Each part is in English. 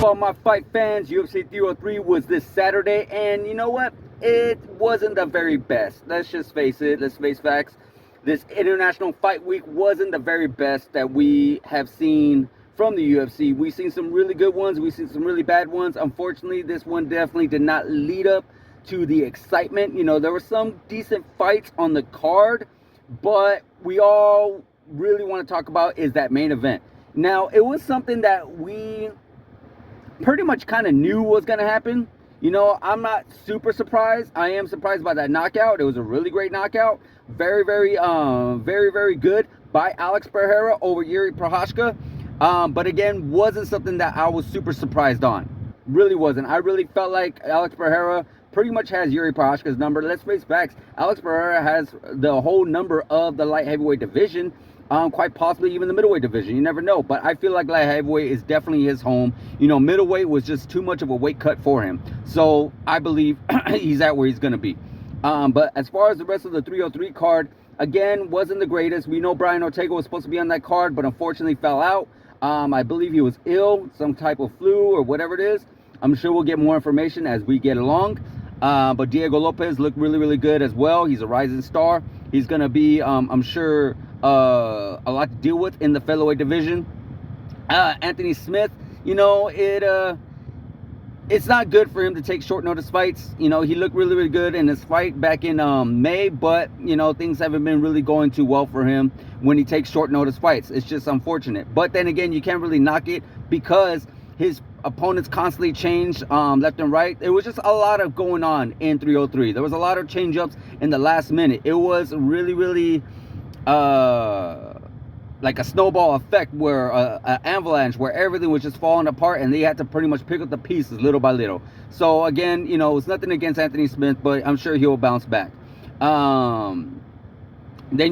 all my fight fans? UFC 303 was this Saturday, and you know what? It wasn't the very best. Let's just face it. Let's face facts. This International Fight Week wasn't the very best that we have seen from the UFC. We've seen some really good ones. We've seen some really bad ones. Unfortunately, this one definitely did not lead up to the excitement. You know, there were some decent fights on the card, but we all really want to talk about is that main event. Now, it was something that we pretty much kind of knew was going to happen. You know, I'm not super surprised. I am surprised by that knockout. It was a really great knockout. Very, very good by Alex Pereira over Yuri Prochazka. But again, wasn't something that I was super surprised on. Really wasn't. I really felt like Alex Pereira pretty much has Yuri Prochazka's number. Let's face facts. Alex Pereira has the whole number of the light heavyweight division. Quite possibly even the middleweight division. You never know. But I feel like light heavyweight is definitely his home. You know, middleweight was just too much of a weight cut for him. So I believe he's at where he's going to be. But as far as the rest of the 303 card, again, wasn't the greatest. We know Brian Ortega was supposed to be on that card, but unfortunately fell out. I believe he was ill, some type of flu or whatever it is. I'm sure we'll get more information as we get along. But Diego Lopez looked really, really good as well. He's a rising star. He's going to be, I'm sure, a lot to deal with in the featherweight division. Anthony Smith, you know, it's not good for him to take short notice fights. You know, he looked really, really good in his fight back in May, but, you know, things haven't been really going too well for him when he takes short notice fights. It's just unfortunate. But then again, you can't really knock it because his opponents constantly change left and right. There was just a lot of going on in 303. There was a lot of change-ups in the last minute. It was really, really like a snowball effect, where an avalanche, where everything was just falling apart and they had to pretty much pick up the pieces little by little. So again, you know, it's nothing against Anthony Smith, but I'm sure he'll bounce back. Then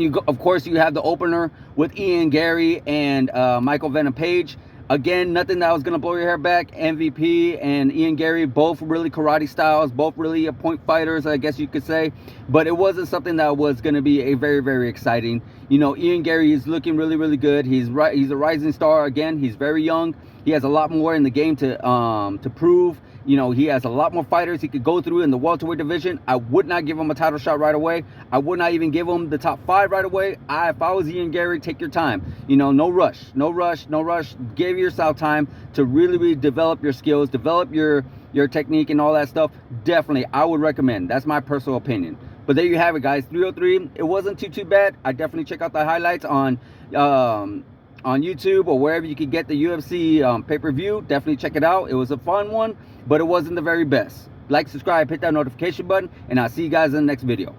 you go, of course, you have the opener with Ian Gary and Michael Venom Page. Again, nothing that was going to blow your hair back. MVP and Ian Gary, both really karate styles, both really point fighters, I guess you could say. But it wasn't something that was going to be a very, very exciting. You know, Ian Gary is looking really, really good. He's a rising star. Again, he's very young. He has a lot more in the game to prove. You know, he has a lot more fighters he could go through in the welterweight division. I would not give him a title shot right away. I would not even give him the top 5 right away. If I was Ian Gary, take your time. You know, no rush. Give yourself time to really, really develop your skills, develop your technique and all that stuff. Definitely, I would recommend. That's my personal opinion. But there you have it, guys. 303. It wasn't too bad. I definitely check out the highlights on YouTube or wherever you could get the UFC pay-per-view. Definitely check it out. It was a fun one, but it wasn't the very best. Like, subscribe, hit that notification button, and I'll see you guys in the next video.